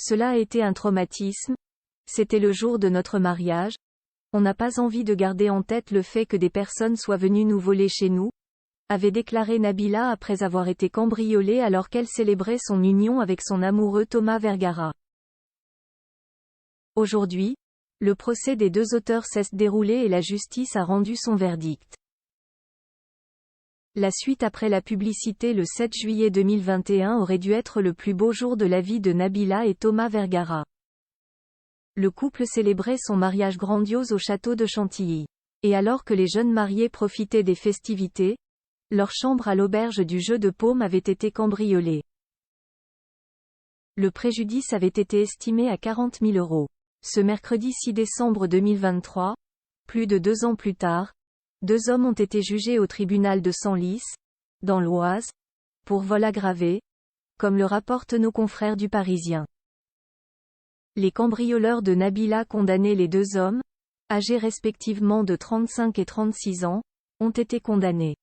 Cela a été un traumatisme. C'était le jour de notre mariage. On n'a pas envie de garder en tête le fait que des personnes soient venues nous voler chez nous, avait déclaré Nabila après avoir été cambriolée alors qu'elle célébrait son union avec son amoureux Thomas Vergara. Aujourd'hui, le procès des deux auteurs s'est déroulé et la justice a rendu son verdict. La suite après la publicité le 7 juillet 2021 aurait dû être le plus beau jour de la vie de Nabila et Thomas Vergara. Le couple célébrait son mariage grandiose au château de Chantilly. Et alors que les jeunes mariés profitaient des festivités, leur chambre à l'auberge du Jeu de Paume avait été cambriolée. Le préjudice avait été estimé à 40 000 €. Ce mercredi 6 décembre 2023, plus de 2 ans plus tard, 2 hommes ont été jugés au tribunal de Senlis, dans l'Oise, pour vol aggravé, comme le rapportent nos confrères du Parisien. Les cambrioleurs de Nabila condamnés, les deux hommes, âgés respectivement de 35 et 36 ans, ont été condamnés.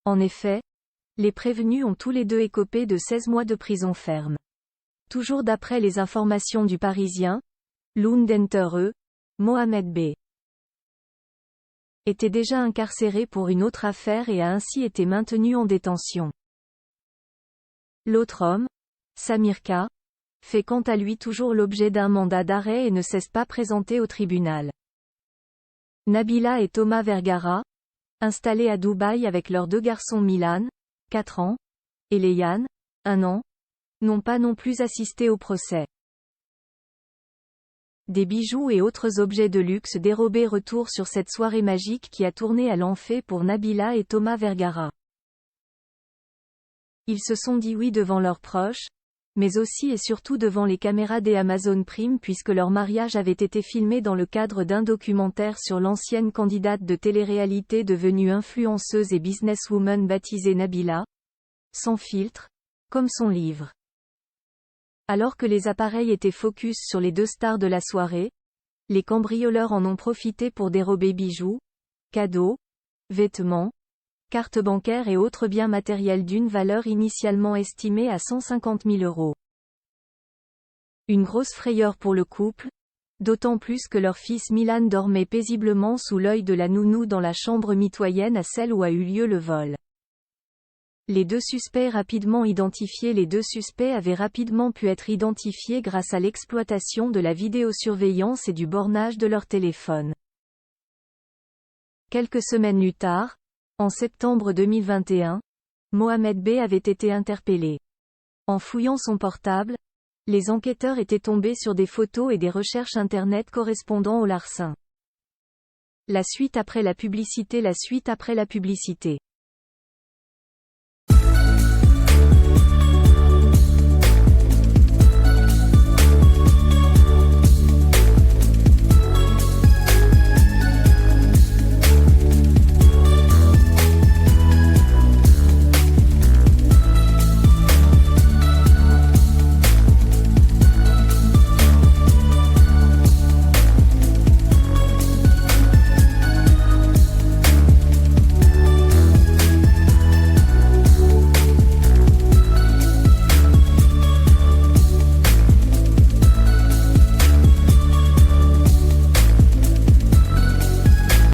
En effet, les prévenus ont tous les deux écopé de 16 mois de prison ferme. Toujours d'après les informations du Parisien, l'un d'entre eux, Mohamed B., était déjà incarcéré pour une autre affaire et a ainsi été maintenu en détention. L'autre homme, Samir K., fait quant à lui toujours l'objet d'un mandat d'arrêt et ne cesse pas présenté au tribunal. Nabila et Thomas Vergara, installés à Dubaï avec leurs deux garçons Milan, 4 ans, et Léane, 1 an, n'ont pas non plus assisté au procès. Des bijoux et autres objets de luxe dérobés retour sur cette soirée magique qui a tourné à l'enfer pour Nabila et Thomas Vergara. Ils se sont dit oui devant leurs proches, mais aussi et surtout devant les caméras des Amazon Prime puisque leur mariage avait été filmé dans le cadre d'un documentaire sur l'ancienne candidate de télé-réalité devenue influenceuse et businesswoman baptisée Nabila, sans filtre, comme son livre. Alors que les appareils étaient focus sur les deux stars de la soirée, les cambrioleurs en ont profité pour dérober bijoux, cadeaux, vêtements, cartes bancaires et autres biens matériels d'une valeur initialement estimée à 150 000 €. Une grosse frayeur pour le couple, d'autant plus que leur fils Milan dormait paisiblement sous l'œil de la nounou dans la chambre mitoyenne à celle où a eu lieu le vol. Les deux suspects avaient rapidement pu être identifiés grâce à l'exploitation de la vidéosurveillance et du bornage de leur téléphone. Quelques semaines plus tard, en septembre 2021, Mohamed B. avait été interpellé. En fouillant son portable, les enquêteurs étaient tombés sur des photos et des recherches internet correspondant au larcin. La suite après la publicité.